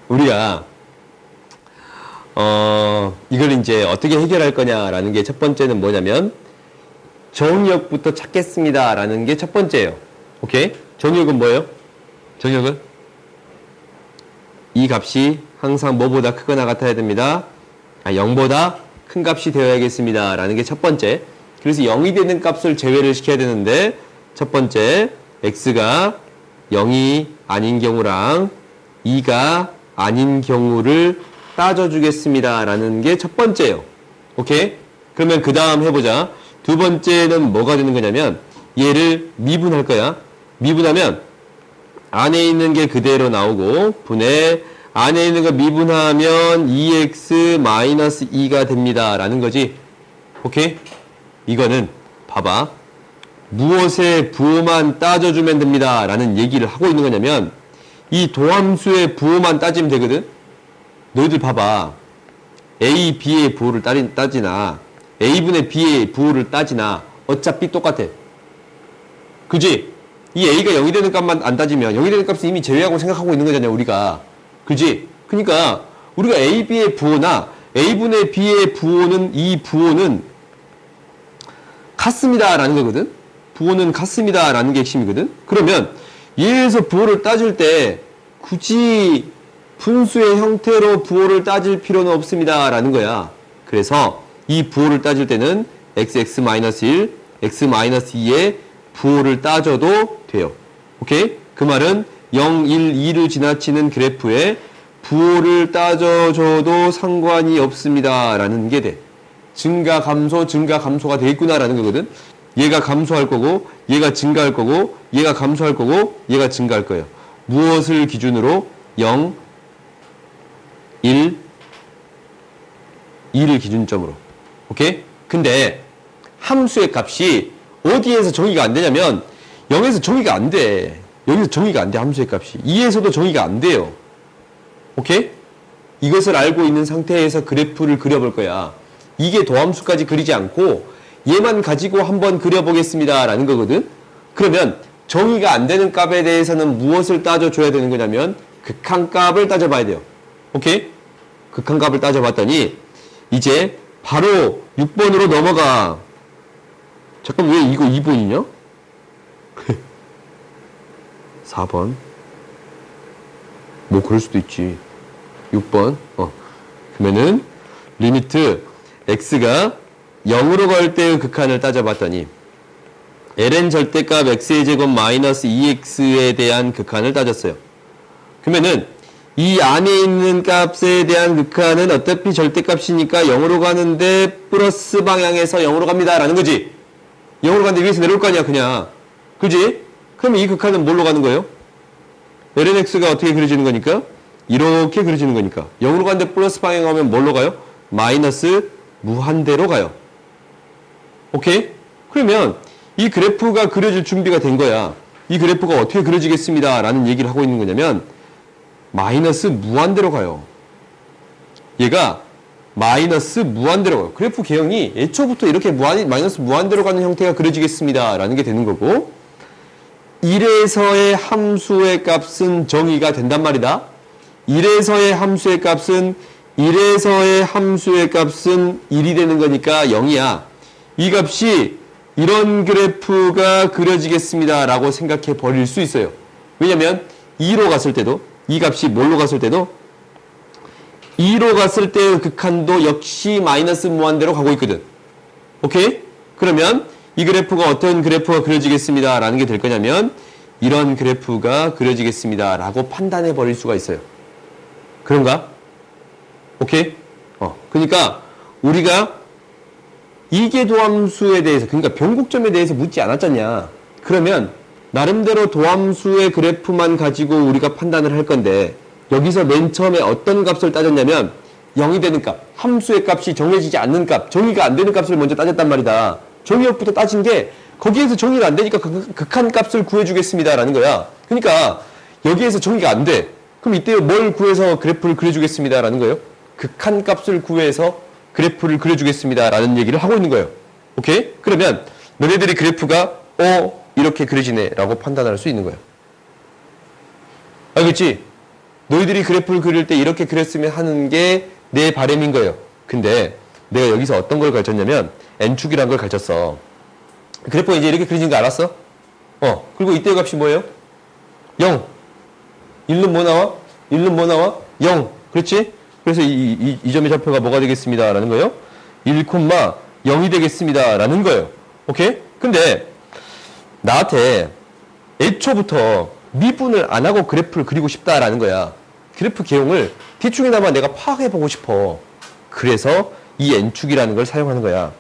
우리가 이걸 이제 어떻게 해결할 거냐라는 게 첫 번째는 뭐냐면 정의역부터 찾겠습니다라는 게 첫 번째예요. 오케이? 정의역은 뭐예요? 정의역은 이 값이 항상 뭐보다 크거나 같아야 됩니다. 0보다 큰 값이 되어야겠습니다. 라는 게 첫 번째. 그래서 0이 되는 값을 제외를 시켜야 되는데 첫 번째 x가 0이 아닌 경우랑 2가 아닌 경우를 따져주겠습니다. 라는 게 첫 번째예요. 오케이? 그러면 그 다음 해보자. 두 번째는 뭐가 되는 거냐면 얘를 미분할 거야. 미분하면 안에 있는 게 그대로 나오고 분의 안에 있는 거 미분하면 2x-2가 됩니다. 라는 거지. 오케이? 이거는 봐봐. 무엇의 부호만 따져주면 됩니다. 라는 얘기를 하고 있는 거냐면 이 도함수의 부호만 따지면 되거든. 너희들 봐봐. A, B의 부호를 따지나 A분의 B의 부호를 따지나 어차피 똑같아. 그지? 이 A가 0이 되는 값만 안 따지면 0이 되는 값은 이미 제외하고 생각하고 있는 거잖아 우리가. 그지? 그러니까 우리가 A, B의 부호나 A분의 B의 부호는 이 부호는 같습니다 라는 거거든. 부호는 같습니다 라는 게 핵심이거든. 그러면 얘에서 부호를 따질 때 굳이 분수의 형태로 부호를 따질 필요는 없습니다 라는 거야. 그래서 이 부호를 따질 때는 x-1, x-2의 부호를 따져도 돼요. 오케이? 그 말은 0, 1, 2를 지나치는 그래프에 부호를 따져줘도 상관이 없습니다 라는 게 돼. 증가, 감소, 증가, 감소가 되겠구나 라는 거거든. 얘가 감소할 거고 얘가 증가할 거고 얘가 감소할 거고 얘가 증가할 거예요. 무엇을 기준으로? 0, 1, 2를 기준점으로. 오케이? 근데 함수의 값이 어디에서 정의가 안 되냐면 0에서 정의가 안 돼. 여기서 정의가 안 돼. 함수의 값이. 2에서도 정의가 안 돼요. 오케이? 이것을 알고 있는 상태에서 그래프를 그려볼 거야. 이게 도함수까지 그리지 않고 얘만 가지고 한번 그려보겠습니다 라는 거거든. 그러면 정의가 안 되는 값에 대해서는 무엇을 따져줘야 되는 거냐면 극한값을 따져봐야 돼요. 오케이? 극한값을 따져봤더니 이제 바로 6번으로 넘어가. 잠깐 왜 이거 2번이냐? 4번. 뭐 그럴 수도 있지. 6번. 그러면은 리미트 x가 0으로 갈 때의 극한을 따져봤더니 ln 절대값 x의 제곱 마이너스 2x에 대한 극한을 따졌어요. 그러면은 이 안에 있는 값에 대한 극한은 어차피 절대값이니까 0으로 가는데 플러스 방향에서 0으로 갑니다 라는 거지. 0으로 가는데 위에서 내려올 거 아니야 그냥. 그지? 그러면 이 극한은 뭘로 가는 거예요? ln x가 어떻게 그려지는 거니까? 이렇게 그려지는 거니까 0으로 가는데 플러스 방향 가면 뭘로 가요? 마이너스 무한대로 가요. 오케이? 그러면 이 그래프가 그려질 준비가 된 거야. 이 그래프가 어떻게 그려지겠습니다 라는 얘기를 하고 있는 거냐면 마이너스 무한대로 가요. 얘가 마이너스 무한대로 가요. 그래프 개형이 애초부터 이렇게 마이너스 무한대로 가는 형태가 그려지겠습니다 라는 게 되는 거고 1에서의 함수의 값은 정의가 된단 말이다. 1에서의 함수의 값은 1에서의 함수의 값은 1이 되는 거니까 0이야. 이 값이 이런 그래프가 그려지겠습니다 라고 생각해 버릴 수 있어요. 왜냐면 2로 갔을 때도 이 값이 뭘로 갔을 때도 2로 갔을 때의 극한도 역시 마이너스 무한대로 가고 있거든. 오케이? 그러면 이 그래프가 어떤 그래프가 그려지겠습니다 라는 게 될 거냐면 이런 그래프가 그려지겠습니다 라고 판단해 버릴 수가 있어요. 그런가? 오케이? 그러니까 우리가 이계 도함수에 대해서 그러니까 변곡점에 대해서 묻지 않았잖냐. 그러면 나름대로 도함수의 그래프만 가지고 우리가 판단을 할 건데 여기서 맨 처음에 어떤 값을 따졌냐면 0이 되는 값, 함수의 값이 정해지지 않는 값, 정의가 안 되는 값을 먼저 따졌단 말이다. 정의역부터 따진 게 거기에서 정의가 안 되니까 극한 값을 구해주겠습니다 라는 거야. 그러니까 여기에서 정의가 안 돼. 그럼 이때 뭘 구해서 그래프를 그려주겠습니다 라는 거예요. 극한 값을 구해서 그래프를 그려주겠습니다 라는 얘기를 하고 있는 거예요. 오케이? 그러면 너네들이 그래프가 이렇게 그려지네 라고 판단할 수 있는 거예요. 알겠지? 너희들이 그래프를 그릴 때 이렇게 그렸으면 하는 게 내 바람인 거예요. 근데 내가 여기서 어떤 걸 가르쳤냐면 n축이라는 걸 가르쳤어. 그래프가 이제 이렇게 그려진 거 알았어? 그리고 이때 값이 뭐예요? 0. 1는 뭐 나와? 1는 뭐 나와? 0. 그렇지? 그래서 이 점의 좌표가 뭐가 되겠습니다. 라는 거예요. 1,0이 되겠습니다. 라는 거예요. 오케이? 근데 나한테 애초부터 미분을 안 하고 그래프를 그리고 싶다라는 거야. 그래프 개용을 대충이나마 내가 파악해보고 싶어. 그래서 이 n축이라는 걸 사용하는 거야.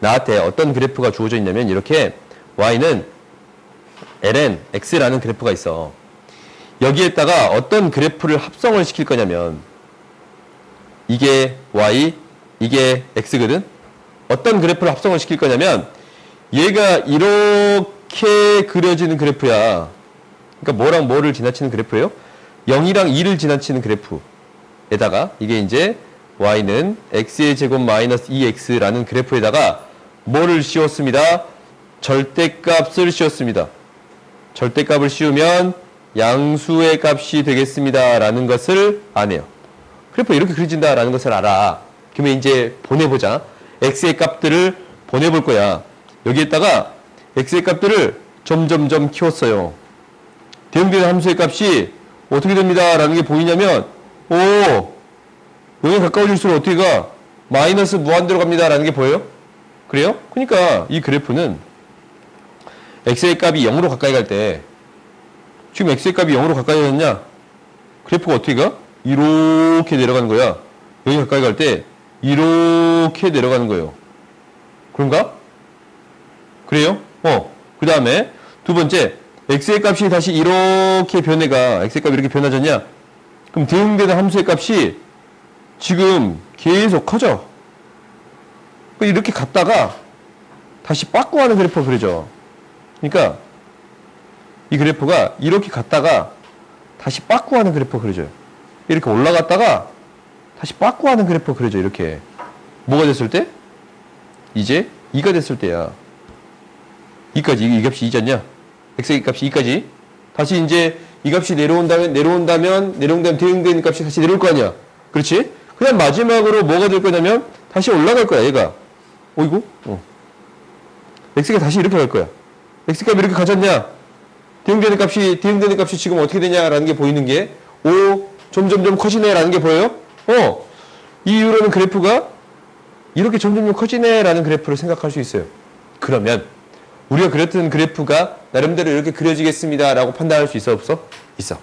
나한테 어떤 그래프가 주어져 있냐면 이렇게 y는 ln x라는 그래프가 있어. 여기에다가 어떤 그래프를 합성을 시킬 거냐면 이게 y, 이게 x거든. 어떤 그래프를 합성을 시킬 거냐면 얘가 이렇게 그려지는 그래프야. 그러니까 뭐랑 뭐를 지나치는 그래프예요? 0이랑 2를 지나치는 그래프에다가 이게 이제 y는 x의 제곱 마이너스 2x라는 그래프에다가 뭐를 씌웠습니다? 절대값을 씌웠습니다. 절대값을 씌우면 양수의 값이 되겠습니다. 라는 것을 아네요. 그래프 이렇게 그려진다 라는 것을 알아. 그러면 이제 보내보자. x의 값들을 보내볼 거야. 여기에다가 x의 값들을 점점점 키웠어요. 대응되는 함수의 값이 어떻게 됩니다. 라는 게 보이냐면 0에 가까워질수록 어떻게 가? 마이너스 무한대로 갑니다. 라는 게 보여요? 그래요? 그러니까 이 그래프는 x의 값이 0으로 가까이 갈 때 지금 x의 값이 0으로 가까이 가느냐? 그래프가 어떻게 가? 이렇게 내려가는 거야. 0에 가까이 갈 때 이렇게 내려가는 거예요. 그런가? 그래요? 그 다음에 두 번째 x의 값이 다시 이렇게 변해가. x의 값이 이렇게 변화졌냐? 그럼 대응되는 함수의 값이 지금 계속 커져. 이렇게 갔다가 다시 빠꾸하는 그래프가 그려져. 그러니까 이 그래프가 이렇게 갔다가 다시 빠꾸하는 그래프가 그려져요. 이렇게 올라갔다가 다시 빠꾸하는 그래프가 그려져. 이렇게 뭐가 됐을 때? 이제 2가 됐을 때야. 2까지 이 값이 2잖냐? x의 값이 2까지. 다시 이제 이 값이 내려온다면 대응되는 값이 다시 내려올 거 아니야. 그렇지? 그다음 마지막으로 뭐가 될 거냐면 다시 올라갈 거야. 얘가. 어이구. x가 다시 이렇게 갈 거야. x 값이 이렇게 가졌냐? 대응되는 값이 지금 어떻게 되냐라는 게 보이는 게 점점점 커지네라는 게 보여요? 이 이후로는 그래프가 이렇게 점점점 커지네라는 그래프를 생각할 수 있어요. 그러면 우리가 그렸던 그래프가 나름대로 이렇게 그려지겠습니다라고 판단할 수 있어 없어? 있어.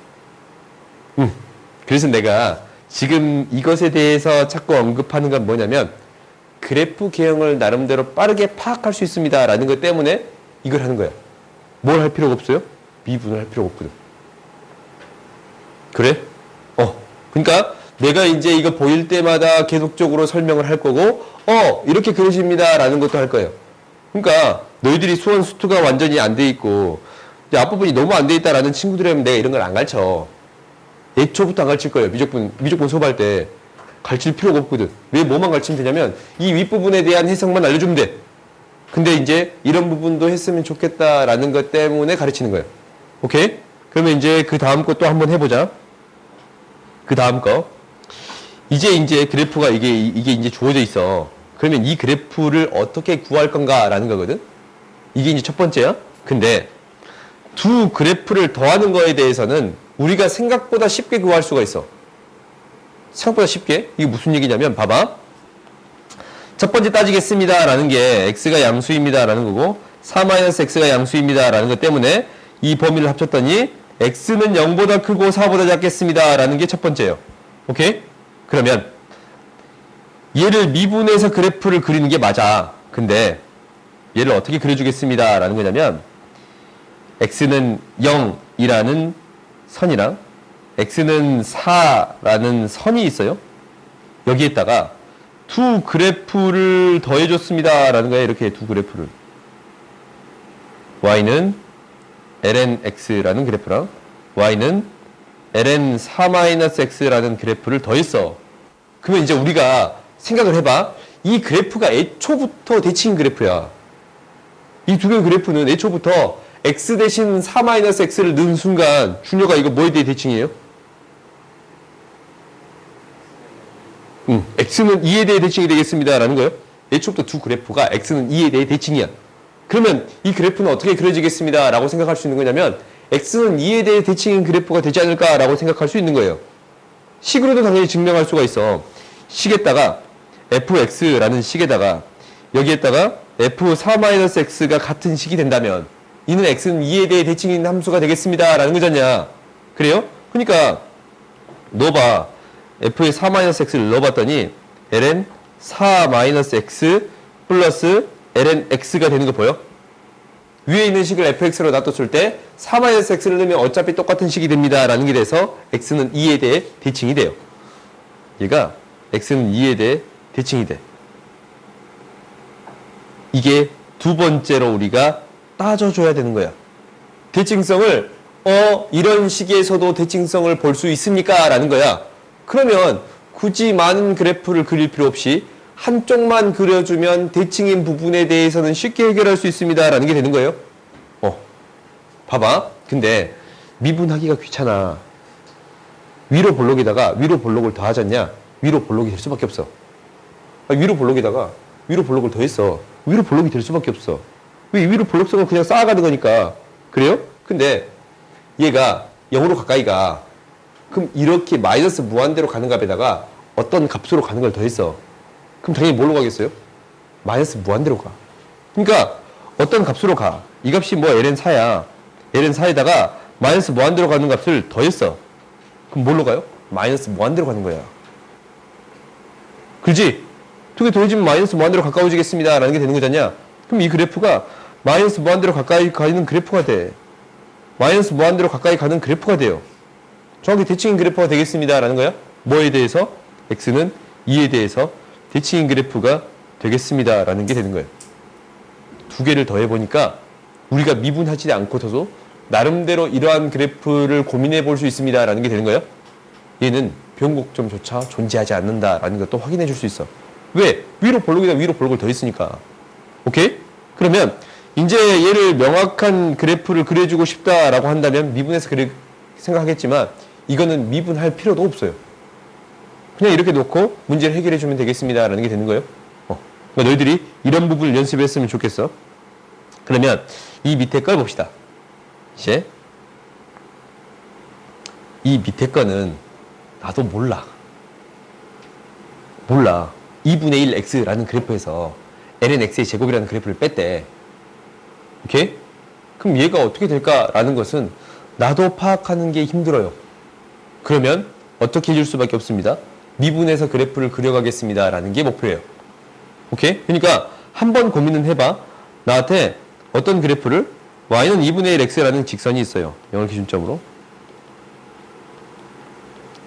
그래서 내가 지금 이것에 대해서 자꾸 언급하는 건 뭐냐면 그래프 개형을 나름대로 빠르게 파악할 수 있습니다라는 것 때문에 이걸 하는 거야. 뭘 할 필요가 없어요? 미분을 할 필요가 없거든. 그래? 그러니까 내가 이제 이거 보일 때마다 계속적으로 설명을 할 거고 이렇게 그려집니다라는 것도 할 거예요. 그러니까 너희들이 수원 수투가 완전히 안 돼 있고 이제 앞부분이 너무 안 돼 있다라는 친구들이라면 내가 이런 걸 안 가르쳐. 애초부터 안 가르칠 거예요. 미적분 수업할 때 가르칠 필요가 없거든. 왜 뭐만 가르치면 되냐면 이 윗부분에 대한 해석만 알려주면 돼. 근데 이제 이런 부분도 했으면 좋겠다라는 것 때문에 가르치는 거예요. 오케이? 그러면 이제 그 다음 거 또 한번 해보자. 그 다음 거. 이제 그래프가 이게 이제 주어져 있어. 그러면 이 그래프를 어떻게 구할 건가라는 거거든. 이게 이제 첫 번째야. 근데 두 그래프를 더하는 거에 대해서는 우리가 생각보다 쉽게 구할 수가 있어. 생각보다 쉽게. 이게 무슨 얘기냐면 봐봐. 첫 번째 따지겠습니다 라는 게 x가 양수입니다 라는 거고 4-x가 양수입니다 라는 것 때문에 이 범위를 합쳤더니 x는 0보다 크고 4보다 작겠습니다 라는 게 첫 번째예요. 오케이? 그러면 얘를 미분해서 그래프를 그리는 게 맞아. 근데 얘를 어떻게 그려주겠습니다 라는 거냐면 x는 0이라는 선이랑 x는 4라는 선이 있어요. 여기에다가 두 그래프를 더해줬습니다 라는 거예요. 이렇게 두 그래프를. y는 ln x라는 그래프랑 y는 ln 4-x라는 그래프를 더했어. 그러면 이제 우리가 생각을 해봐. 이 그래프가 애초부터 대칭 그래프야. 이 두 개의 그래프는 애초부터 x 대신 4-x를 넣은 순간 준혁아 이거 뭐에 대해 대칭이에요? x는 2에 대해 대칭이 되겠습니다. 라는 거예요. 애초부터 두 그래프가 x는 2에 대해 대칭이야. 그러면 이 그래프는 어떻게 그려지겠습니다. 라고 생각할 수 있는 거냐면 x는 2에 대해 대칭인 그래프가 되지 않을까라고 생각할 수 있는 거예요. 식으로도 당연히 증명할 수가 있어. 식에다가 fx라는 식에다가 여기에다가 f4-x가 같은 식이 된다면 이는 x는 2에 대해 대칭인 함수가 되겠습니다. 라는 거잖냐. 그래요? 그러니까 넣어봐. f의 4-x를 넣어봤더니 ln 4-x 플러스 ln x가 되는 거 보여? 위에 있는 식을 fx로 놔뒀을 때 4-x를 넣으면 어차피 똑같은 식이 됩니다. 라는 게 돼서 x는 2에 대해 대칭이 돼요. 얘가 x는 2에 대해 대칭이 돼. 이게 두 번째로 우리가 따져줘야 되는 거야. 대칭성을 이런 식에서도 대칭성을 볼 수 있습니까? 라는 거야. 그러면 굳이 많은 그래프를 그릴 필요 없이 한쪽만 그려주면 대칭인 부분에 대해서는 쉽게 해결할 수 있습니다. 라는 게 되는 거예요. 봐봐. 근데 미분하기가 귀찮아. 위로 볼록에다가 위로 볼록을 더하잖냐? 위로 볼록이 될 수밖에 없어. 위로 볼록에다가 위로 볼록을 더했어. 위로 볼록이 될 수밖에 없어. 왜 위로 볼록성을 그냥 쌓아가는 거니까. 그래요? 근데 얘가 0으로 가까이 가. 그럼 이렇게 마이너스 무한대로 가는 값에다가 어떤 값으로 가는 걸 더했어. 그럼 당연히 뭘로 가겠어요? 마이너스 무한대로 가. 그러니까 어떤 값으로 가. 이 값이 뭐 ln4야. ln4에다가 마이너스 무한대로 가는 값을 더했어. 그럼 뭘로 가요? 마이너스 무한대로 가는 거야. 그렇지? 두 개 더해지면 마이너스 무한대로 가까워지겠습니다. 라는 게 되는 거잖냐? 그럼 이 그래프가 마이너스 무한대로 가까이 가는 그래프가 돼. 마이너스 무한대로 가까이 가는 그래프가 돼요. 정확히 대칭인 그래프가 되겠습니다. 라는 거야. 뭐에 대해서? x는 2에 대해서 대칭인 그래프가 되겠습니다. 라는 게 되는 거예요. 두 개를 더해보니까 우리가 미분하지 않고서도 나름대로 이러한 그래프를 고민해 볼 수 있습니다. 라는 게 되는 거예요. 얘는 변곡점조차 존재하지 않는다라는 것도 확인해 줄 수 있어. 왜? 위로 볼록이다 위로 볼록을 더했으니까. 오케이? 그러면 이제 얘를 명확한 그래프를 그려주고 싶다라고 한다면 미분해서 생각하겠지만 이거는 미분할 필요도 없어요. 그냥 이렇게 놓고 문제를 해결해 주면 되겠습니다. 라는 게 되는 거예요. 그러니까 너희들이 이런 부분을 연습했으면 좋겠어. 그러면 이 밑에 걸 봅시다. 이제 이 밑에 거는 나도 몰라. 2분의 1 x라는 그래프에서 ln x의 제곱이라는 그래프를 뺐대. 오케이? 그럼 얘가 어떻게 될까라는 것은 나도 파악하는 게 힘들어요. 그러면 어떻게 해줄 수밖에 없습니다. 미분해서 그래프를 그려가겠습니다. 라는 게 목표예요. 오케이? 그러니까 한번 고민은 해봐. 나한테 어떤 그래프를 y는 2분의 1 x라는 직선이 있어요. 0을 기준점으로.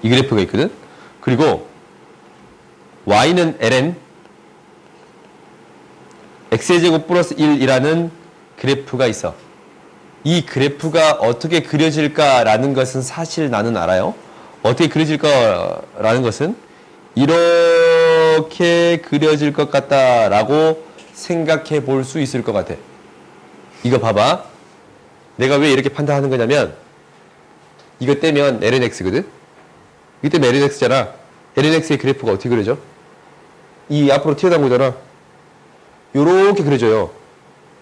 이 그래프가 있거든. 그리고 y는 ln x의 제곱 플러스 1이라는 그래프가 있어. 이 그래프가 어떻게 그려질까라는 것은 사실 나는 알아요. 어떻게 그려질까라는 것은 이렇게 그려질 것 같다라고 생각해 볼 수 있을 것 같아. 이거 봐봐. 내가 왜 이렇게 판단하는 거냐면 이거 떼면 ln x거든. 이거 떼면 ln x잖아. ln x의 그래프가 어떻게 그려져? 이 앞으로 튀어나온 거잖아. 요렇게 그려져요.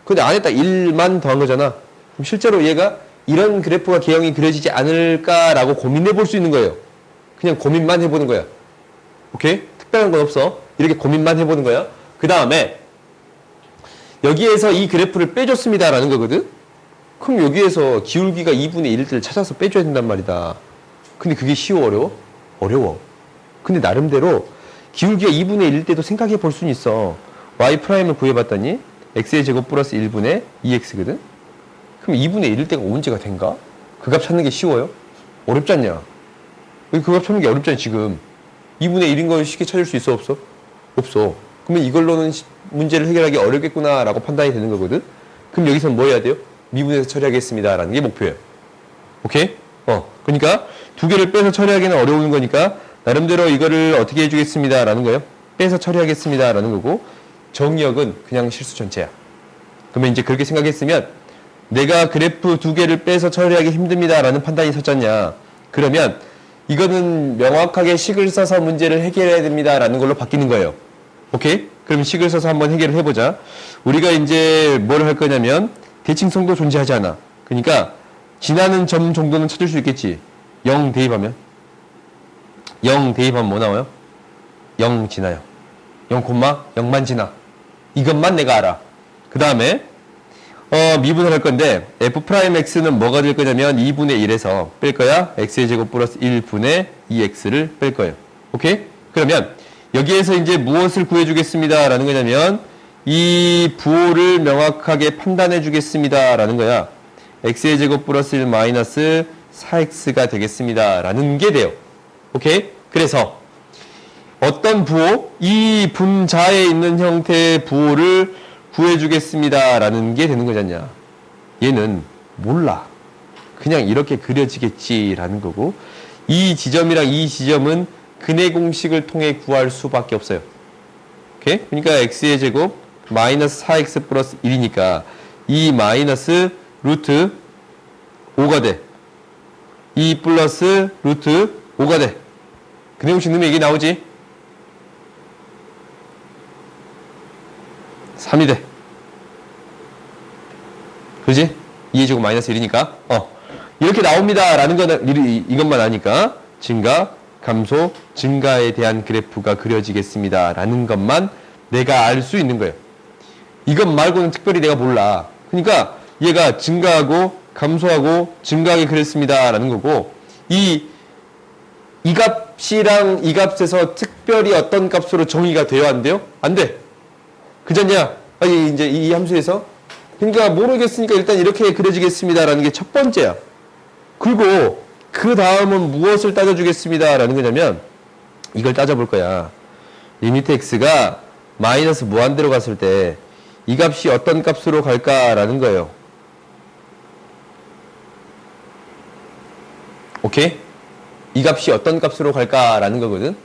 근데 안에다 1만 더한 거잖아. 그럼 실제로 얘가 이런 그래프가 개형이 그려지지 않을까라고 고민해 볼 수 있는 거예요. 그냥 고민만 해보는 거야. 오케이? 특별한 건 없어. 이렇게 고민만 해보는 거야. 그 다음에 여기에서 이 그래프를 빼줬습니다라는 거거든? 그럼 여기에서 기울기가 2분의 1일 때를 찾아서 빼줘야 된단 말이다. 근데 그게 쉬워, 어려워? 어려워. 근데 나름대로 기울기가 2분의 1일 때도 생각해 볼 수는 있어. y'을 구해봤더니 x의 제곱 플러스 1분의 2x거든? 그럼 2분의 1일 때가 언제가 된가? 그 값 찾는 게 쉬워요? 어렵지 않냐? 그 값 찾는 게 어렵잖아, 지금. 2분의 1인 걸 쉽게 찾을 수 있어, 없어? 없어. 그러면 이걸로는 문제를 해결하기 어렵겠구나 라고 판단이 되는 거거든? 그럼 여기서 뭐 해야 돼요? 미분해서 처리하겠습니다 라는 게 목표예요. 오케이? 그러니까 두 개를 빼서 처리하기는 어려운 거니까 나름대로 이거를 어떻게 해주겠습니다 라는 거예요. 빼서 처리하겠습니다 라는 거고 정의역은 그냥 실수 전체야. 그러면 이제 그렇게 생각했으면 내가 그래프 두 개를 빼서 처리하기 힘듭니다 라는 판단이 섰잖냐. 그러면 이거는 명확하게 식을 써서 문제를 해결해야 됩니다라는 걸로 바뀌는 거예요. 오케이? 그럼 식을 써서 한번 해결을 해보자. 우리가 이제 뭘 할 거냐면 대칭성도 존재하지 않아. 그러니까 지나는 점 정도는 찾을 수 있겠지. 0 대입하면 0 대입하면 뭐 나와요? 0 지나요. 0, 0만 지나. 이것만 내가 알아. 그 다음에 미분을 할 건데 f'x는 뭐가 될 거냐면 2분의 1에서 뺄 거야. x의 제곱 플러스 1분의 2x를 뺄 거예요. 오케이? 그러면 여기에서 이제 무엇을 구해주겠습니다 라는 거냐면 이 부호를 명확하게 판단해 주겠습니다 라는 거야. x의 제곱 플러스 1 마이너스 4x가 되겠습니다 라는 게 돼요. 오케이? 그래서 어떤 부호? 이 분자에 있는 형태의 부호를 구해주겠습니다 라는 게 되는 거잖냐. 얘는 몰라. 그냥 이렇게 그려지겠지라는 거고, 이 지점이랑 이 지점은 근해 공식을 통해 구할 수밖에 없어요. 오케이? 그러니까 x의 제곱 마이너스 4x 플러스 1이니까 이 마이너스 루트 5가 돼. 2 플러스 루트 5가 돼. 근해 공식 넣으면 이게 나오지? 3이 돼. 그지? 2의 제곱 마이너스 1이니까. 이렇게 나옵니다. 라는 거는, 이것만 아니까. 증가, 감소, 증가에 대한 그래프가 그려지겠습니다. 라는 것만 내가 알 수 있는 거예요. 이것 말고는 특별히 내가 몰라. 그러니까 얘가 증가하고, 감소하고, 증가하게 그렸습니다. 라는 거고, 이 값이랑 이 값에서 특별히 어떤 값으로 정의가 돼요? 안 돼요? 안 돼. 그잖냐? 아니, 이제 이 함수에서. 그러니까 모르겠으니까 일단 이렇게 그려지겠습니다. 라는 게 첫 번째야. 그리고 그 다음은 무엇을 따져주겠습니다. 라는 거냐면 이걸 따져볼 거야. 리미트 x가 마이너스 무한대로 갔을 때 이 값이 어떤 값으로 갈까라는 거예요. 오케이? 이 값이 어떤 값으로 갈까라는 거거든.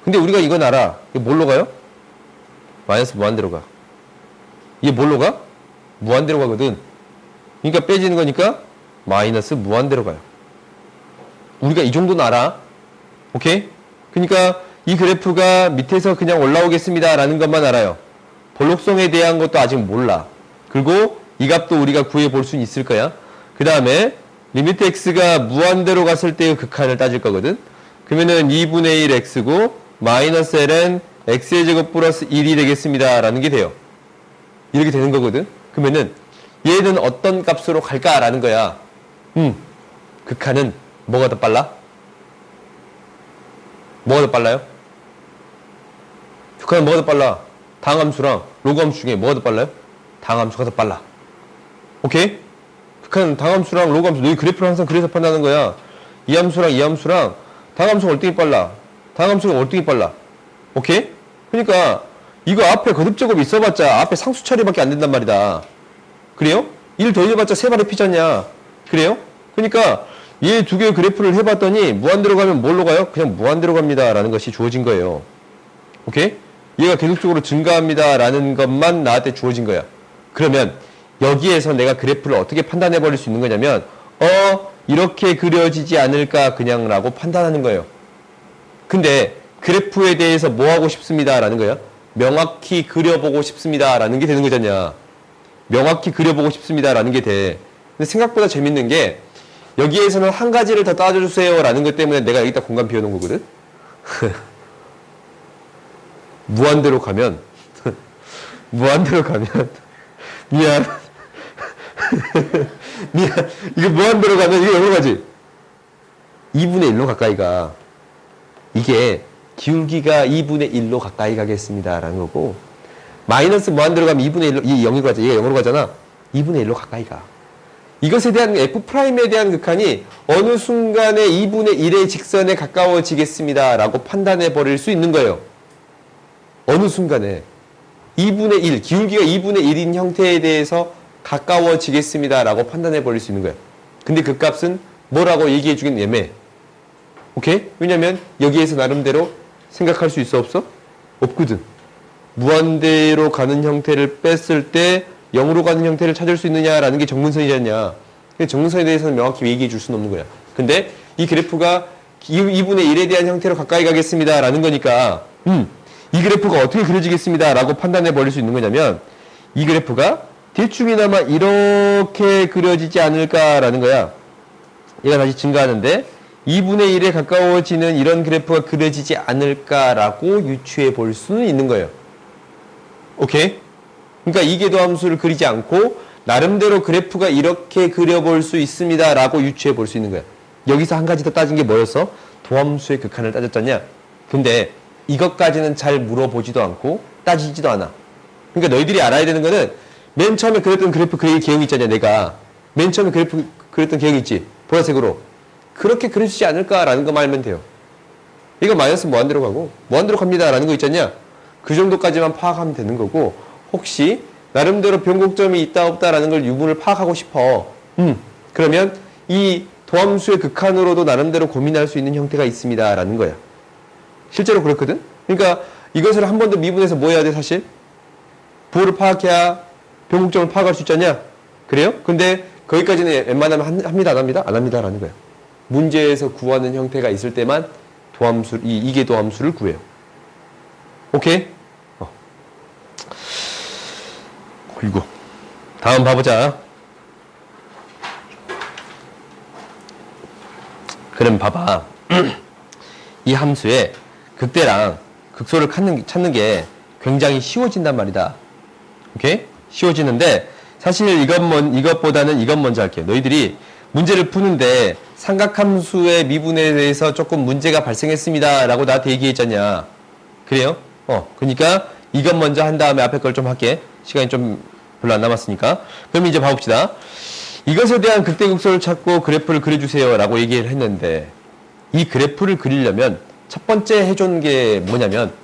근데 우리가 이건 알아. 이게 뭘로 가요? 마이너스 무한대로 가. 이게 뭘로 가? 무한대로 가거든. 그러니까 빼지는 거니까 마이너스 무한대로 가요. 우리가 이 정도는 알아. 오케이? 그러니까 이 그래프가 밑에서 그냥 올라오겠습니다 라는 것만 알아요. 볼록성에 대한 것도 아직 몰라. 그리고 이 값도 우리가 구해볼 수는 있을 거야. 그 다음에 리미트 x가 무한대로 갔을 때의 극한을 따질 거거든. 그러면은 2분의 1 x고 마이너스 ln x의 제곱 플러스 1이 되겠습니다 라는 게 돼요. 이렇게 되는 거거든. 그러면은 얘는 어떤 값으로 갈까라는 거야. 극한은 뭐가 더 빨라? 뭐가 더 빨라요? 극한은 뭐가 더 빨라? 당함수랑 로그함수 중에 뭐가 더 빨라요? 당함수가 더 빨라. 오케이? 극한은 당함수랑 로그함수. 너희 그래프를 항상 그래서 판단하는 거야. 이 함수랑 이 함수랑 당함수가 월등히 빨라. 당함수가 월등히 빨라. 오케이? 그러니까 이거 앞에 거듭제곱이 있어봤자 앞에 상수 처리밖에 안 된단 말이다. 그래요? 1 더해봤자 3마리 피잖냐. 그래요? 그러니까 얘 두 개의 그래프를 해봤더니 무한대로 가면 뭘로 가요? 그냥 무한대로 갑니다 라는 것이 주어진 거예요. 오케이? 얘가 계속적으로 증가합니다 라는 것만 나한테 주어진 거야. 그러면 여기에서 내가 그래프를 어떻게 판단해 버릴 수 있는 거냐면 이렇게 그려지지 않을까 그냥 라고 판단하는 거예요. 근데 그래프에 대해서 뭐 하고 싶습니다 라는 거야? 명확히 그려보고 싶습니다 라는 게 되는 거잖냐. 명확히 그려보고 싶습니다 라는 게 돼. 근데 생각보다 재밌는 게 여기에서는 한 가지를 더 따져주세요 라는 것 때문에 내가 여기다 공간 비워놓은 거거든. 무한대로 가면 무한대로 가면 미안 미안 이거 무한대로 가면 이게 여러 가지 2분의 1로 가까이 가. 이게 기울기가 2분의 1로 가까이 가겠습니다 라는 거고, 마이너스 무한대로 가면 2분의 1로, 이게 0으로 가잖아. 얘가 0으로 가잖아. 2분의 1로 가까이 가. 이것에 대한 F'에 대한 극한이 어느 순간에 2분의 1의 직선에 가까워지겠습니다 라고 판단해 버릴 수 있는 거예요. 어느 순간에 2분의 1, 기울기가 2분의 1인 형태에 대해서 가까워지겠습니다 라고 판단해 버릴 수 있는 거예요. 근데 그 값은 뭐라고 얘기해 주긴 애매해. 오케이? 왜냐면 여기에서 나름대로 생각할 수 있어 없어? 없거든. 무한대로 가는 형태를 뺐을 때 0으로 가는 형태를 찾을 수 있느냐라는 게 정근선이지 않냐. 정근선에 대해서는 명확히 얘기해 줄 수는 없는 거야. 근데 이 그래프가 2분의 1에 대한 형태로 가까이 가겠습니다. 라는 거니까, 이 그래프가 어떻게 그려지겠습니다. 라고 판단해 버릴 수 있는 거냐면, 이 그래프가 대충이나마 이렇게 그려지지 않을까라는 거야. 얘가 다시 증가하는데, 2분의 1에 가까워지는 이런 그래프가 그려지지 않을까라고 유추해 볼 수는 있는 거예요. 오케이? 그러니까 이계도 함수를 그리지 않고 나름대로 그래프가 이렇게 그려볼 수 있습니다 라고 유추해 볼 수 있는 거야. 여기서 한 가지 더 따진 게 뭐였어? 도함수의 극한을 따졌잖냐? 근데 이것까지는 잘 물어보지도 않고 따지지도 않아. 그러니까 너희들이 알아야 되는 거는 맨 처음에 그렸던 그래프 그릴 계획이 있잖냐. 내가 맨 처음에 그래프 그렸던 계획이 있지. 보라색으로. 그렇게 그려지지 않을까라는 것만 알면 돼요. 이거 마이너스 무한대로 가고 무한대로 갑니다 라는 거 있잖냐. 그 정도까지만 파악하면 되는 거고, 혹시 나름대로 변곡점이 있다 없다라는 걸 유무를 파악하고 싶어. 그러면 이 도함수의 극한으로도 나름대로 고민할 수 있는 형태가 있습니다 라는 거야. 실제로 그렇거든. 그러니까 이것을 한 번 더 미분해서 뭐 해야 돼? 사실 부호를 파악해야 변곡점을 파악할 수 있잖냐. 그래요? 근데 거기까지는 웬만하면 합니다 안 합니다? 안 합니다 라는 거야. 문제에서 구하는 형태가 있을 때만 도함수, 이계 도함수를 구해요. 오케이? 그리고 다음 봐보자. 그럼 봐봐. 이 함수의 극대랑 극소를 찾는 게 굉장히 쉬워진단 말이다. 오케이? 쉬워지는데 사실 이것보다는 이것 먼저 할게요. 너희들이 문제를 푸는데 삼각함수의 미분에 대해서 조금 문제가 발생했습니다 라고 나한테 얘기했잖냐. 그래요? 그러니까 이것 먼저 한 다음에 앞에 걸 좀 할게. 시간이 좀 별로 안 남았으니까. 그럼 이제 봐봅시다. 이것에 대한 극대극소를 찾고 그래프를 그려주세요 라고 얘기를 했는데, 이 그래프를 그리려면 첫 번째 해줘야 되는 게 뭐냐면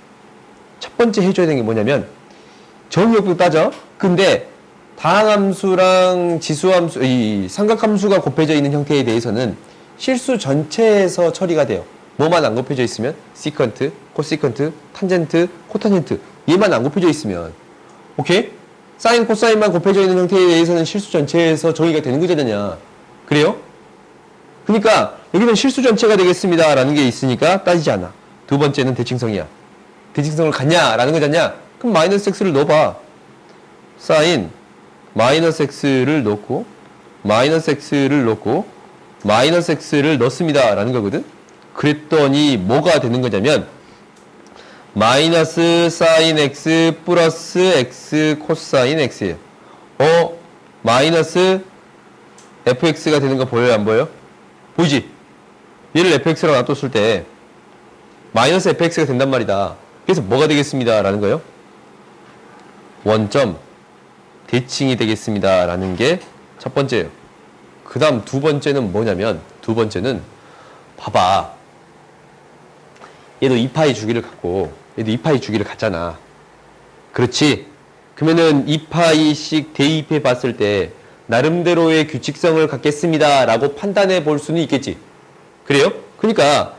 정의역도 따져. 근데 다항함수랑 지수함수, 이 삼각함수가 곱해져 있는 형태에 대해서는 실수 전체에서 처리가 돼요. 뭐만 안 곱해져 있으면 시컨트, 코시컨트, 탄젠트, 코탄젠트 얘만 안 곱해져 있으면, 오케이? 사인, 코사인만 곱해져 있는 형태에 대해서는 실수 전체에서 정의가 되는 거잖냐. 그래요? 그러니까 여기는 실수 전체가 되겠습니다 라는 게 있으니까 따지지 않아. 두 번째는 대칭성이야. 대칭성을 갖냐 라는 거잖냐. 그럼 마이너스 x를 넣어봐. 사인 마이너스 x를 넣고 마이너스 x를 넣고 마이너스 x를 넣습니다 라는 거거든. 그랬더니 뭐가 되는 거냐면 마이너스 사인 x 플러스 x 코사인 x예요. 마이너스 fx가 되는 거 보여요 안 보여요? 보이지? 얘를 fx라고 놔뒀을 때 마이너스 fx가 된단 말이다. 그래서 뭐가 되겠습니다 라는 거예요? 원점 대칭이 되겠습니다 라는 게 첫 번째예요. 그 다음 두 번째는 뭐냐면, 두 번째는 봐봐. 얘도 2파이 주기를 갖고 얘도 2파이 주기를 갖잖아. 그렇지? 그러면은 2파이씩 대입해 봤을 때 나름대로의 규칙성을 갖겠습니다 라고 판단해 볼 수는 있겠지. 그래요? 그러니까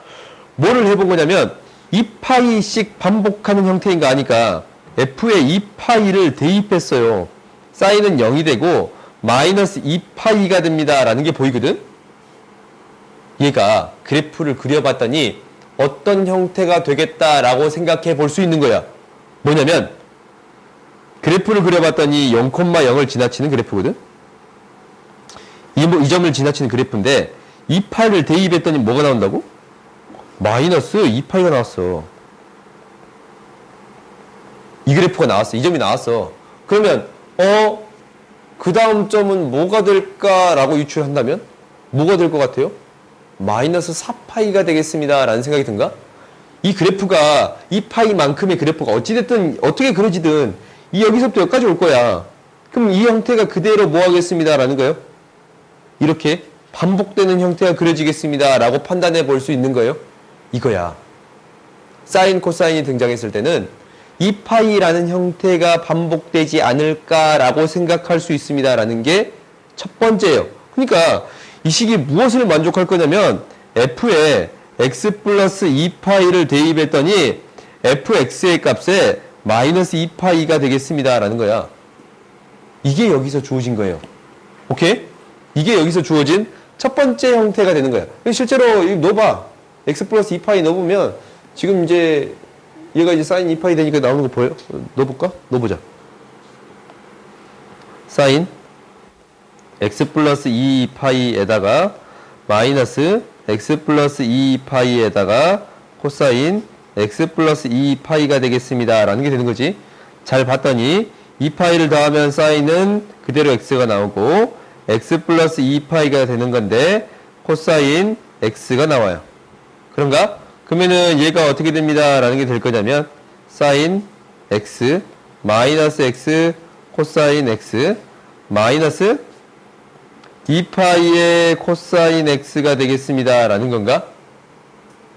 뭐를 해본 거냐면 2파이씩 반복하는 형태인 거 아니까 f에 2파이를 대입했어요. 사인은 0이 되고 마이너스 2파이가 됩니다 라는 게 보이거든. 얘가 그래프를 그려봤더니 어떤 형태가 되겠다라고 생각해 볼 수 있는 거야. 뭐냐면 그래프를 그려봤더니 0,0을 지나치는 그래프거든. 이 점을 지나치는 그래프인데 2파이를 대입했더니 뭐가 나온다고? 마이너스 2파이가 나왔어. 이 그래프가 나왔어. 이 점이 나왔어. 그러면 그 다음 점은 뭐가 될까라고 유추한다면 뭐가 될 것 같아요? 마이너스 4파이가 되겠습니다 라는 생각이 든가? 이 그래프가 2파이만큼의 그래프가 어찌됐든 어떻게 그려지든 여기서부터 여기까지 올 거야. 그럼 이 형태가 그대로 뭐 하겠습니다 라는 거예요? 이렇게 반복되는 형태가 그려지겠습니다 라고 판단해 볼 수 있는 거예요. 이거야. 사인, 코사인이 등장했을 때는 2파이라는 형태가 반복되지 않을까라고 생각할 수 있습니다 라는 게 첫 번째예요. 그러니까 이 식이 무엇을 만족할 거냐면 f에 x 플러스 2파이를 대입했더니 fx의 값에 마이너스 2파이가 되겠습니다 라는 거야. 이게 여기서 주어진 거예요. 오케이? 이게 여기서 주어진 첫 번째 형태가 되는 거야. 실제로 넣어봐. x 플러스 2파이 넣어보면 지금 이제 얘가 이제 사인 2파이 되니까 나오는 거 보여요? 넣어볼까? 넣어보자. 사인 x 플러스 2파이에다가 마이너스 x 플러스 2파이에다가 코사인 x 플러스 2파이가 되겠습니다. 라는 게 되는 거지. 잘 봤더니 2파이를 더하면 사인은 그대로 x가 나오고 x 플러스 2파이가 되는 건데 코사인 x가 나와요. 그런가? 그러면은 얘가 어떻게 됩니다. 라는 게 될 거냐면 사인 x 마이너스 x 코사인 x 마이너스 2파이의 코사인 x가 되겠습니다. 라는 건가?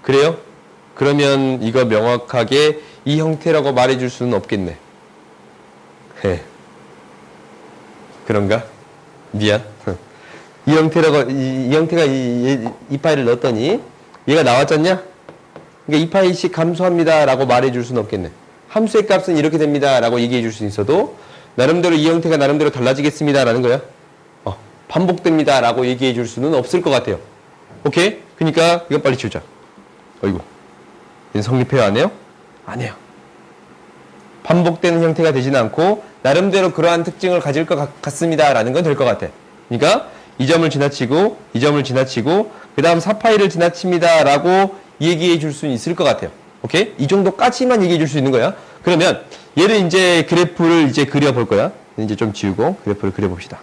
그래요? 그러면 이거 명확하게 이 형태라고 말해줄 수는 없겠네. 그런가? 미안. 이 형태라고, 이 형태가 이 파이를 넣었더니 얘가 나왔잖냐? 그러니까 2파이씩 감소합니다. 라고 말해줄 수는 없겠네. 함수의 값은 이렇게 됩니다. 라고 얘기해 줄 수 있어도 나름대로 이 형태가 나름대로 달라지겠습니다. 라는 거야. 반복됩니다. 라고 얘기해 줄 수는 없을 것 같아요. 오케이? 그러니까 이건 빨리 지우자. 어이구. 얘는 성립해요? 안 해요? 안 해요. 반복되는 형태가 되지는 않고 나름대로 그러한 특징을 가질 것 같습니다. 라는 건 될 것 같아. 그러니까 이 점을 지나치고 이 점을 지나치고 그 다음 4파이를 지나칩니다. 라고 얘기해 줄 수는 있을 것 같아요. 오케이? 이 정도까지만 얘기해 줄 수 있는 거야. 그러면 얘를 이제 그래프를 이제 그려볼 거야. 이제 좀 지우고 그래프를 그려봅시다.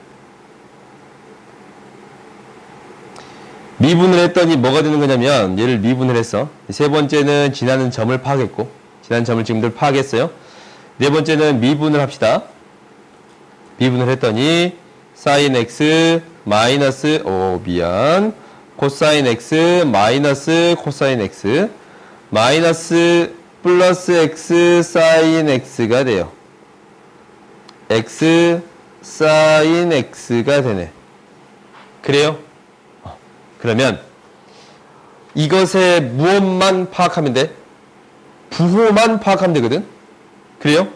미분을 했더니 뭐가 되는 거냐면 얘를 미분을 했어. 세 번째는 지나는 점을 파악했고 지나는 점을 지금들 파악했어요. 네 번째는 미분을 합시다. 미분을 했더니 사인 x 마이너스 코사인 x 마이너스 코사인 x 마이너스 플러스 x 사인 x가 돼요. x 사인 x가 되네. 그래요? 그러면 이것의 무엇만 파악하면 돼? 부호만 파악하면 되거든? 그래요?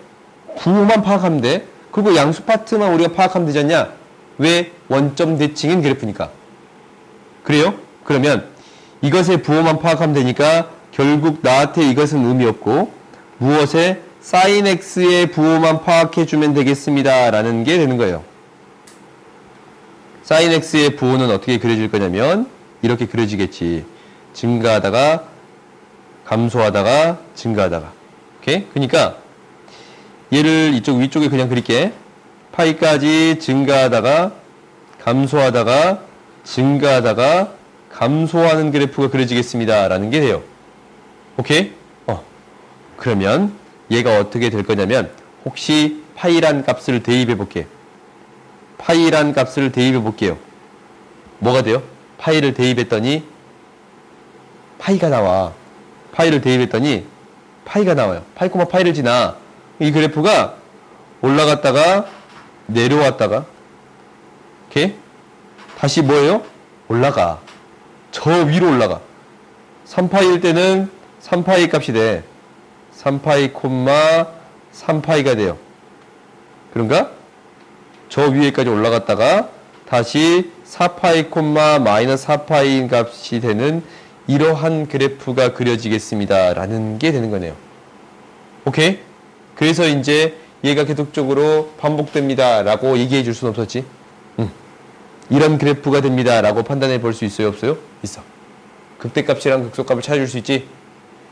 부호만 파악하면 돼. 그리고 양수 파트만 우리가 파악하면 되지 않냐? 왜? 원점 대칭인 그래프니까. 그래요? 그러면 이것의 부호만 파악하면 되니까 결국 나한테 이것은 의미 없고 무엇의 sin x의 부호만 파악해주면 되겠습니다. 라는 게 되는 거예요. sin x의 부호는 어떻게 그려질 거냐면 이렇게 그려지겠지. 증가하다가 감소하다가 증가하다가. 오케이? 그러니까 얘를 이쪽 위쪽에 그냥 그릴게. 파이까지 증가하다가 감소하다가 증가하다가 감소하는 그래프가 그려지겠습니다. 라는 게 돼요. 오케이? 그러면 얘가 어떻게 될 거냐면 혹시 파이란 값을 대입해 볼게. 파이란 값을 대입해 볼게요. 뭐가 돼요? 파이를 대입했더니 파이가 나와. 파이를 대입했더니 파이가 나와요. 파이, 파이를 지나. 이 그래프가 올라갔다가 내려왔다가 오케이? 다시 뭐예요? 올라가. 저 위로 올라가. 3파이일 때는 3파이 값이 돼. 3파이, 3파이가 돼요. 그런가? 저 위에까지 올라갔다가 다시 4파이, 마이너스 4파이 값이 되는 이러한 그래프가 그려지겠습니다. 라는 게 되는 거네요. 오케이? 그래서 이제 얘가 계속적으로 반복됩니다. 라고 얘기해 줄 수는 없었지. 이런 그래프가 됩니다. 라고 판단해 볼 수 있어요? 없어요? 있어. 극대값이랑 극소값을 찾아줄 수 있지.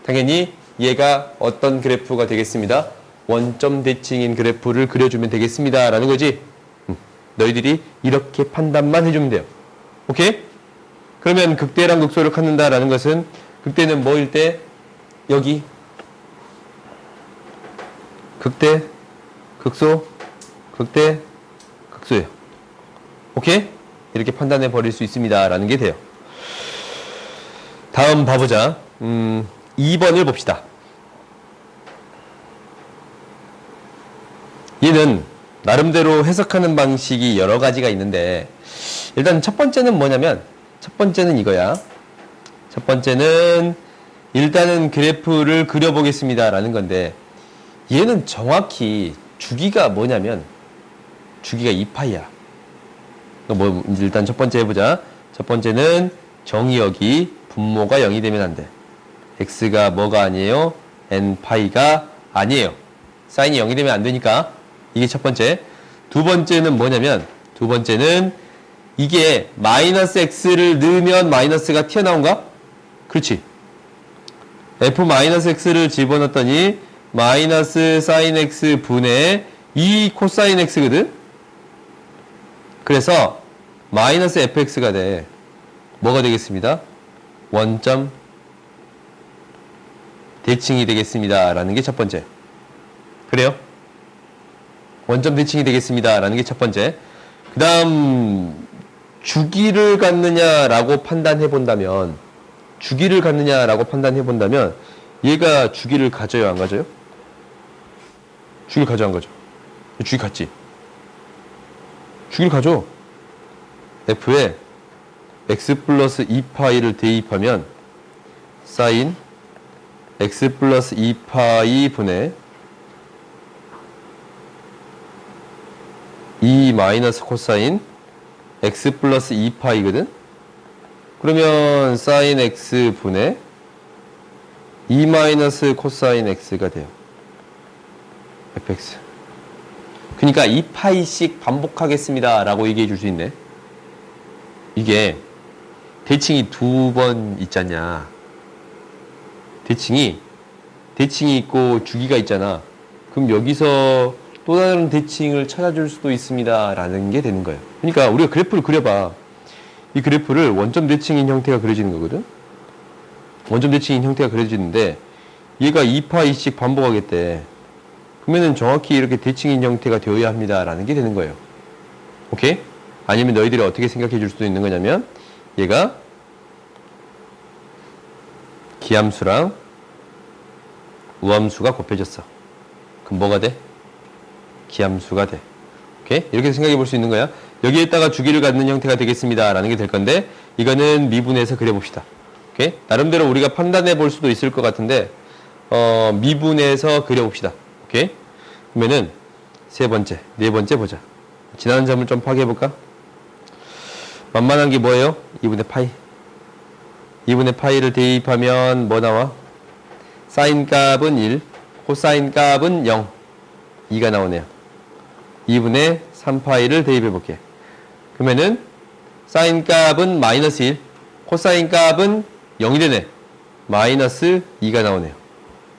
당연히 얘가 어떤 그래프가 되겠습니다. 원점 대칭인 그래프를 그려주면 되겠습니다. 라는 거지. 너희들이 이렇게 판단만 해주면 돼요. 오케이? 그러면 극대랑 극소를 갖는다라는 것은 극대는 뭐일 때? 여기 극대, 극소, 극대, 극소예요. 오케이? 이렇게 판단해 버릴 수 있습니다. 라는 게 돼요. 다음 봐보자. 2번을 봅시다. 얘는 나름대로 해석하는 방식이 여러 가지가 있는데 일단 첫 번째는 뭐냐면 첫 번째는 이거야. 첫 번째는 일단은 그래프를 그려보겠습니다. 라는 건데 얘는 정확히 주기가 뭐냐면 주기가 2파이야. 뭐 일단 첫 번째 해보자. 첫 번째는 정의역이 분모가 0이 되면 안 돼. x가 뭐가 아니에요? n파이가 아니에요. 사인이 0이 되면 안 되니까. 이게 첫 번째. 두 번째는 뭐냐면, 두 번째는 이게 마이너스 x를 넣으면 마이너스가 튀어나온가? 그렇지. f-x를 집어넣었더니 마이너스 사인 x 분의 2 코사인 x거든? 그래서 마이너스 fx가 돼. 뭐가 되겠습니다? 원점 대칭이 되겠습니다. 라는 게 첫 번째. 그래요? 원점 대칭이 되겠습니다. 라는 게 첫 번째. 그 다음 주기를 갖느냐라고 판단해 본다면 얘가 주기를 가져요, 안 가져요? 주기를 가져, 안 가져? 주기 같지? 주기를 가져. f에 x 플러스 2파이를 대입하면 사인 x 플러스 2파이 분의 2 마이너스 코사인 x 플러스 2파이거든? 그러면 사인 x 분의 2 마이너스 코사인 x가 돼요. fx. 그러니까 2파이씩 반복하겠습니다. 라고 얘기해 줄 수 있네. 이게 대칭이 두 번 있잖냐. 대칭이 있고 주기가 있잖아. 그럼 여기서 또 다른 대칭을 찾아줄 수도 있습니다. 라는 게 되는 거예요. 그러니까 우리가 그래프를 그려봐. 이 그래프를 원점 대칭인 형태가 그려지는 거거든. 원점 대칭인 형태가 그려지는데 얘가 2파이씩 반복하겠대. 그러면은 정확히 이렇게 대칭인 형태가 되어야 합니다. 라는 게 되는 거예요. 오케이? 아니면 너희들이 어떻게 생각해 줄 수도 있는 거냐면 얘가 기함수랑 우함수가 곱해졌어. 그럼 뭐가 돼? 기함수가 돼. 오케이? 이렇게 생각해 볼 수 있는 거야. 여기에다가 주기를 갖는 형태가 되겠습니다. 라는 게 될 건데 이거는 미분해서 그려봅시다. 오케이? 나름대로 우리가 판단해 볼 수도 있을 것 같은데 미분해서 그려봅시다. 오케이? 그러면은 세 번째, 네 번째 보자. 지나는 점을 좀 파괴해 볼까? 만만한 게 뭐예요? 2분의 파이. 2분의 파이를 대입하면 뭐 나와? 사인 값은 1, 코사인 값은 0. 2가 나오네요. 2분의 3파이를 대입해 볼게. 그러면은 사인 값은 마이너스 1, 코사인 값은 0이 되네. 마이너스 2가 나오네요.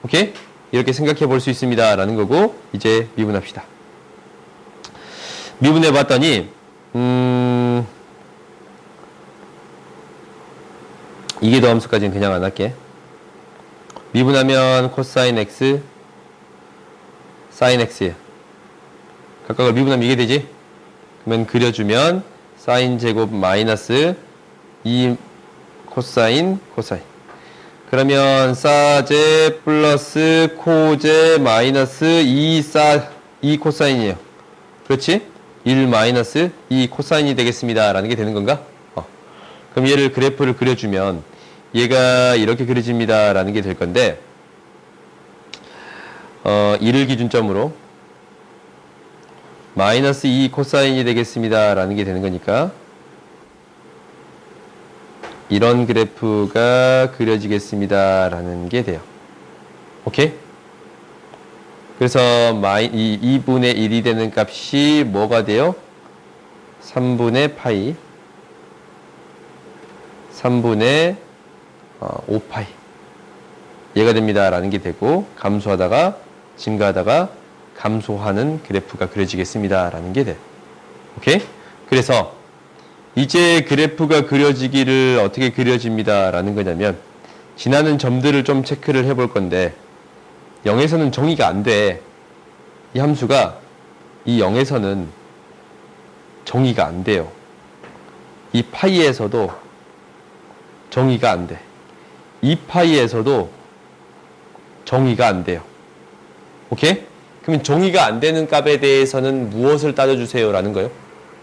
오케이? 이렇게 생각해 볼 수 있습니다. 라는 거고, 이제 미분합시다. 미분해 봤더니, 이게 더함수까지는 그냥 안 할게. 미분하면 코사인 x, 사인 x예요. 각각을 미분하면 이게 되지? 그러면 그려주면 사인 제곱 마이너스 2 코사인 코사인. 그러면 사제 플러스 코제 마이너스 2 코사인이에요. 그렇지? 1 마이너스 2 코사인이 되겠습니다. 라는 게 되는 건가? 그럼 얘를 그래프를 그려주면 얘가 이렇게 그려집니다. 라는 게 될 건데 1을 기준점으로 마이너스 2 코사인이 되겠습니다. 라는 게 되는 거니까 이런 그래프가 그려지겠습니다. 라는 게 돼요. 오케이? 그래서 2분의 1이 되는 값이 뭐가 돼요? 3분의 파이 3분의 5파이 얘가 됩니다. 라는 게 되고 감소하다가 증가하다가 감소하는 그래프가 그려지겠습니다. 라는 게 돼. 오케이? 그래서 이제 그래프가 그려지기를 어떻게 그려집니다. 라는 거냐면 지나는 점들을 좀 체크를 해볼 건데 0에서는 정의가 안 돼. 이 함수가 이 0에서는 정의가 안 돼요. 이 파이에서도 정의가 안 돼. 이 파이에서도 정의가 안 돼요. 오케이? 그러면 정의가 안 되는 값에 대해서는 무엇을 따져주세요? 라는 거예요.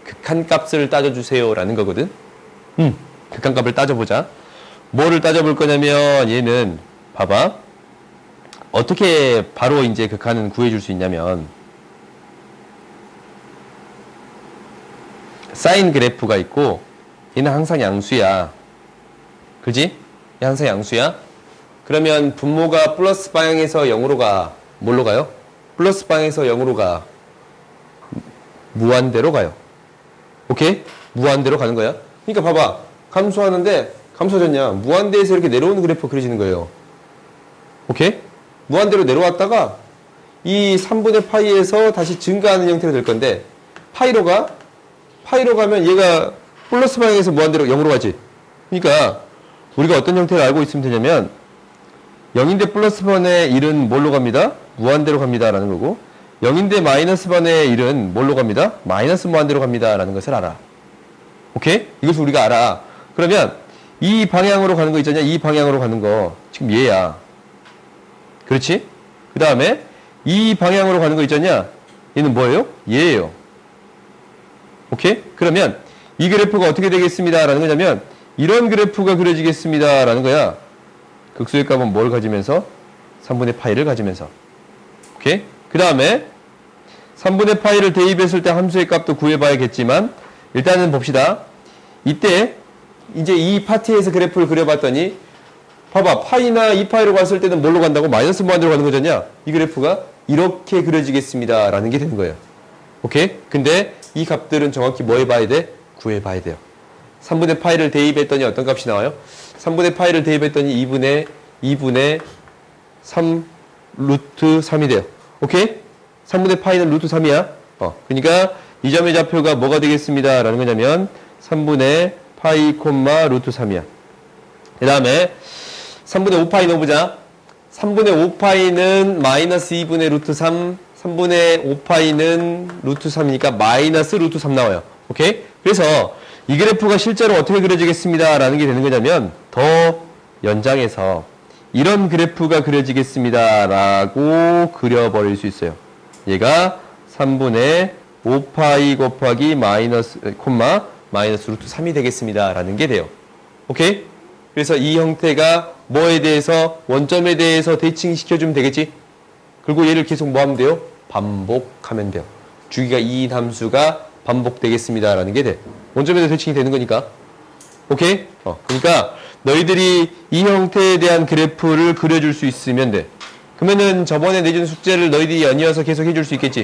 극한값을 따져주세요. 라는 거거든. 극한값을 따져보자. 뭐를 따져볼 거냐면 얘는 봐봐. 어떻게 바로 이제 극한은 구해줄 수 있냐면 사인 그래프가 있고 얘는 항상 양수야. 그지? 항상 양수야. 그러면 분모가 플러스 방향에서 0으로 가. 뭘로 가요? 플러스 방향에서 0으로 가. 무한대로 가요. 오케이? 무한대로 가는 거야. 그러니까 봐봐. 감소하는데 감소해졌냐? 무한대에서 이렇게 내려오는 그래프가 그려지는 거예요. 오케이? 무한대로 내려왔다가 이 3분의 파이에서 다시 증가하는 형태로 될 건데 파이로 가면 얘가 플러스 방향에서 무한대로 0으로 가지. 그러니까 우리가 어떤 형태를 알고 있으면 되냐면 0인데 플러스 번의 1은 뭘로 갑니다? 무한대로 갑니다 라는 거고 0인데 마이너스 번의 1은 뭘로 갑니다? 마이너스 무한대로 갑니다 라는 것을 알아. 오케이? 이것을 우리가 알아. 그러면 이 방향으로 가는 거 있잖냐? 이 방향으로 가는 거 지금 얘야. 그렇지? 그 다음에 이 방향으로 가는 거 있잖냐? 얘는 뭐예요? 얘예요. 오케이? 그러면 이 그래프가 어떻게 되겠습니다 라는 거냐면 이런 그래프가 그려지겠습니다 라는 거야. 극소의 값은 뭘 가지면서? 3분의 파이를 가지면서. 오케이? 그 다음에 3분의 파이를 대입했을 때 함수의 값도 구해봐야겠지만 일단은 봅시다. 이때 이제 이 파트에서 그래프를 그려봤더니 봐봐. 파이나 2파이로 갔을 때는 뭘로 간다고? 마이너스 무한대로 가는 거잖냐? 이 그래프가 이렇게 그려지겠습니다 라는 게 되는 거예요. 오케이? 근데 이 값들은 정확히 뭐 해봐야 돼? 구해봐야 돼요. 3분의 파이를 대입했더니 어떤 값이 나와요? 3분의 파이를 대입했더니 2분의 3 루트 3이 돼요. 오케이? 3분의 파이는 루트 3이야. 그러니까 이 점의 좌표가 뭐가 되겠습니다 라는 거냐면 3분의 파이 콤마 루트 3이야. 그 다음에 3분의 5파이 넣어보자. 3분의 5파이는 마이너스 2분의 루트 3, 3분의 5파이는 루트 3이니까 마이너스 루트 3 나와요. 오케이? 그래서 이 그래프가 실제로 어떻게 그려지겠습니다 라는 게 되는 거냐면 더 연장해서 이런 그래프가 그려지겠습니다 라고 그려버릴 수 있어요. 얘가 3분의 5파이 곱하기 마이너스 콤마 마이너스 루트 3이 되겠습니다 라는 게 돼요. 오케이? 그래서 이 형태가 뭐에 대해서 원점에 대해서 대칭시켜주면 되겠지? 그리고 얘를 계속 뭐 하면 돼요? 반복하면 돼요. 주기가 2인 함수가 반복되겠습니다 라는 게 돼. 원점에 대해서 대칭이 되는 거니까. 오케이? 그러니까 너희들이 이 형태에 대한 그래프를 그려줄 수 있으면 돼. 그러면은 저번에 내준 숙제를 너희들이 연이어서 계속 해줄 수 있겠지?